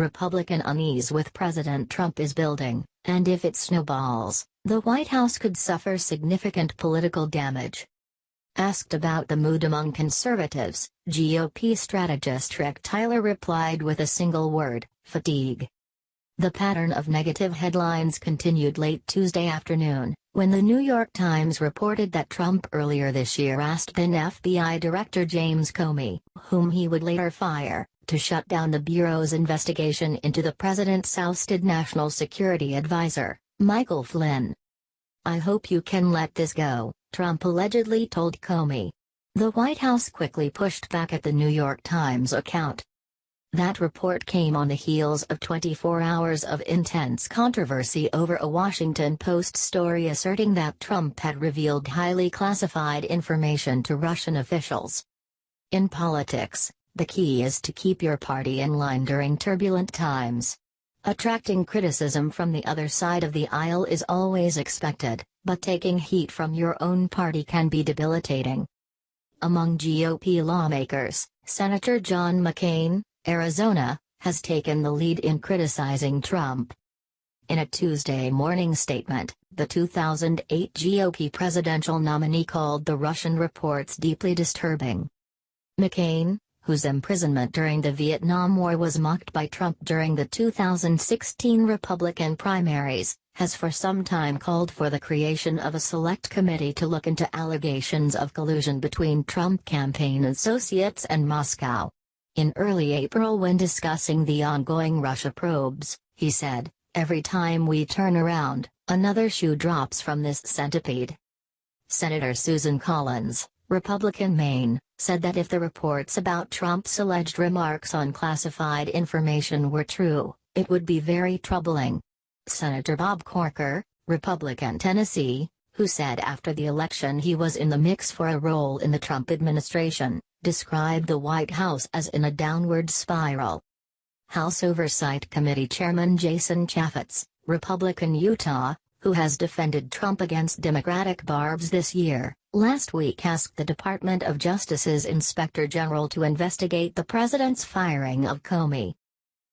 Republican unease with President Trump is building, and if it snowballs, the White House could suffer significant political damage. Asked about the mood among conservatives, GOP strategist Rick Tyler replied with a single word: fatigue. The pattern of negative headlines continued late Tuesday afternoon, when the New York Times reported that Trump earlier this year asked then FBI Director James Comey, whom he would later fire, to shut down the Bureau's investigation into the president's ousted National Security Advisor, Michael Flynn. "I hope you can let this go," Trump allegedly told Comey. The White House quickly pushed back at the New York Times account. That report came on the heels of 24 hours of intense controversy over a Washington Post story asserting that Trump had revealed highly classified information to Russian officials. In politics, the key is to keep your party in line during turbulent times. Attracting criticism from the other side of the aisle is always expected, but taking heat from your own party can be debilitating. Among GOP lawmakers, Senator John McCain, Arizona, has taken the lead in criticizing Trump. In a Tuesday morning statement, the 2008 GOP presidential nominee called the Russian reports deeply disturbing. McCain, whose imprisonment during the Vietnam War was mocked by Trump during the 2016 Republican primaries, has for some time called for the creation of a select committee to look into allegations of collusion between Trump campaign associates and Moscow. In early April, when discussing the ongoing Russia probes, he said, "Every time we turn around, another shoe drops from this centipede." Senator Susan Collins, Republican Maine, said that if the reports about Trump's alleged remarks on classified information were true, it would be very troubling. Senator Bob Corker, Republican Tennessee, who said after the election he was in the mix for a role in the Trump administration, described the White House as in a downward spiral. House Oversight Committee Chairman Jason Chaffetz, Republican Utah, who has defended Trump against Democratic barbs this year, last week asked the Department of Justice's Inspector General to investigate the president's firing of Comey.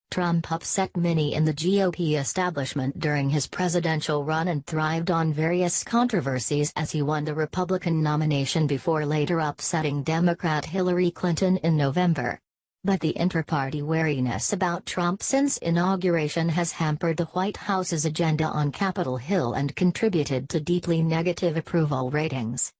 Trump upset many in the GOP establishment during his presidential run and thrived on various controversies as he won the Republican nomination before later upsetting Democrat Hillary Clinton in November. But the inter-party wariness about Trump since inauguration has hampered the White House's agenda on Capitol Hill and contributed to deeply negative approval ratings.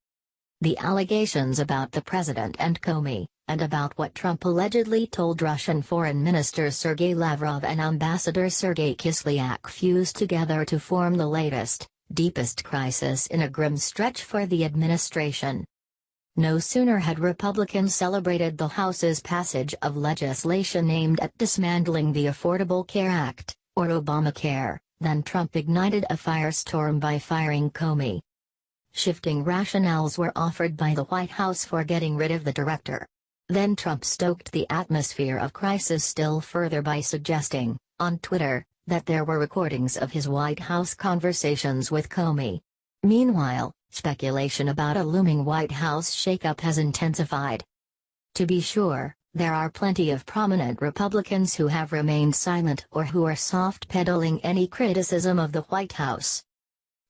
The allegations about the president and Comey, and about what Trump allegedly told Russian Foreign Minister Sergei Lavrov and Ambassador Sergei Kislyak fused together to form the latest, deepest crisis in a grim stretch for the administration. No sooner had Republicans celebrated the House's passage of legislation aimed at dismantling the Affordable Care Act, or Obamacare, than Trump ignited a firestorm by firing Comey. Shifting rationales were offered by the White House for getting rid of the director. Then Trump stoked the atmosphere of crisis still further by suggesting, on Twitter, that there were recordings of his White House conversations with Comey. Meanwhile, speculation about a looming White House shakeup has intensified. To be sure, there are plenty of prominent Republicans who have remained silent or who are soft-pedaling any criticism of the White House.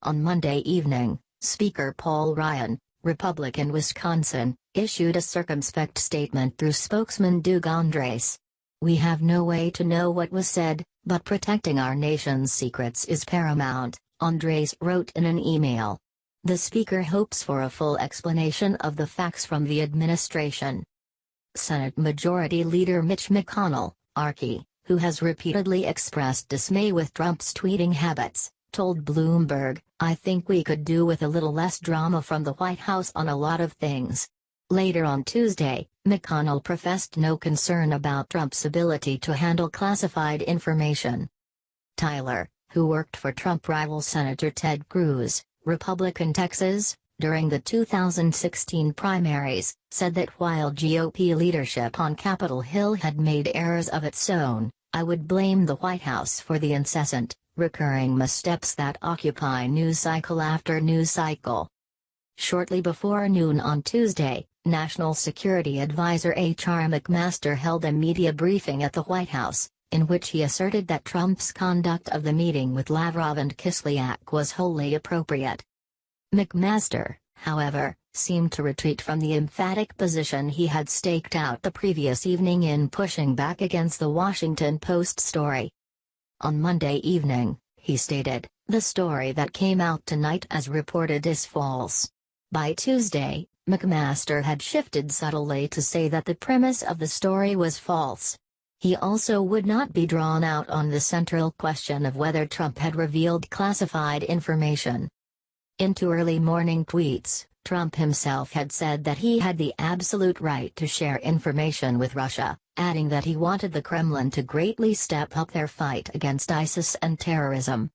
On Monday evening, Speaker Paul Ryan, Republican Wisconsin, issued a circumspect statement through spokesman Doug Andres. "We have no way to know what was said, but protecting our nation's secrets is paramount," Andres wrote in an email. The speaker hopes for a full explanation of the facts from the administration. Senate Majority Leader Mitch McConnell, RK, who has repeatedly expressed dismay with Trump's tweeting habits, told Bloomberg, "I think we could do with a little less drama from the White House on a lot of things." Later on Tuesday, McConnell professed no concern about Trump's ability to handle classified information. Tyler, who worked for Trump rival Senator Ted Cruz, Republican Texas, during the 2016 primaries, said that while GOP leadership on Capitol Hill had made errors of its own, "I would blame the White House for the incessant, recurring missteps that occupy news cycle after news cycle." Shortly before noon on Tuesday, National Security Advisor H.R. McMaster held a media briefing at the White House, in which he asserted that Trump's conduct of the meeting with Lavrov and Kislyak was wholly appropriate. McMaster, however, seemed to retreat from the emphatic position he had staked out the previous evening in pushing back against the Washington Post story. On Monday evening, he stated, "The story that came out tonight as reported is false." By Tuesday, McMaster had shifted subtly to say that the premise of the story was false. He also would not be drawn out on the central question of whether Trump had revealed classified information. In two early morning tweets, Trump himself had said that he had the absolute right to share information with Russia, adding that he wanted the Kremlin to greatly step up their fight against ISIS and terrorism.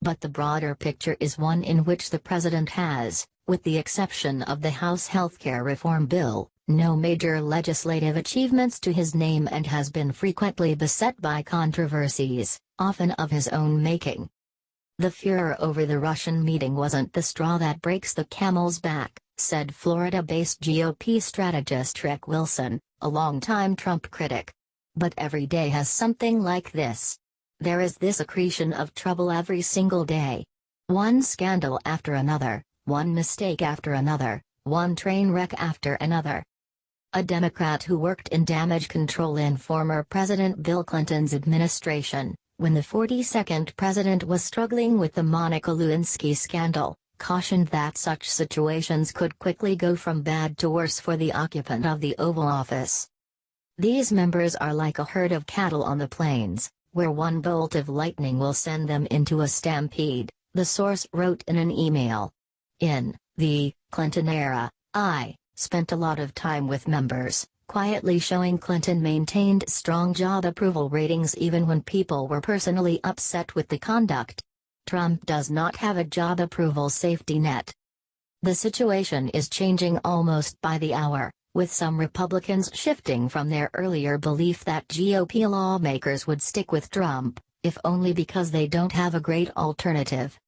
But the broader picture is one in which the president has, with the exception of the House healthcare reform bill, no major legislative achievements to his name and has been frequently beset by controversies, often of his own making. The furor over the Russian meeting wasn't the straw that breaks the camel's back, said Florida-based GOP strategist Rick Wilson, a longtime Trump critic. But every day has something like this. There is this accretion of trouble every single day. One scandal after another, one mistake after another, one train wreck after another. A Democrat who worked in damage control in former President Bill Clinton's administration, when the 42nd president was struggling with the Monica Lewinsky scandal, cautioned that such situations could quickly go from bad to worse for the occupant of the Oval Office. These members are like a herd of cattle on the plains, where one bolt of lightning will send them into a stampede, the source wrote in an email. In the Clinton era, I spent a lot of time with members, quietly showing Clinton maintained strong job approval ratings even when people were personally upset with the conduct. Trump does not have a job approval safety net. The situation is changing almost by the hour, with some Republicans shifting from their earlier belief that GOP lawmakers would stick with Trump, if only because they don't have a great alternative.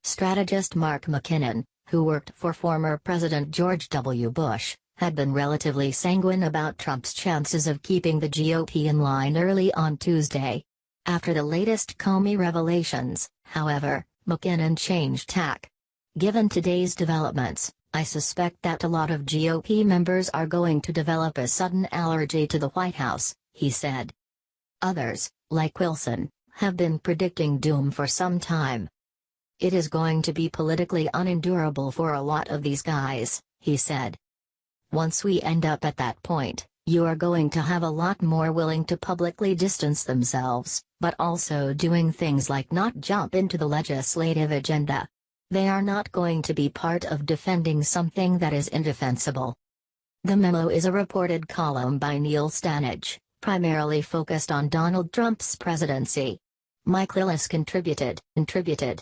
Strategist Mark McKinnon, who worked for former President George W. Bush, had been relatively sanguine about Trump's chances of keeping the GOP in line early on Tuesday. After the latest Comey revelations, however, McKinnon changed tack. "Given today's developments, I suspect that a lot of GOP members are going to develop a sudden allergy to the White House," he said. Others, like Wilson, have been predicting doom for some time. "It is going to be politically unendurable for a lot of these guys," he said. "Once we end up at that point, you are going to have a lot more willing to publicly distance themselves, but also doing things like not jump into the legislative agenda. They are not going to be part of defending something that is indefensible." The Memo is a reported column by Neil Stanage, primarily focused on Donald Trump's presidency. Mike Lillis contributed.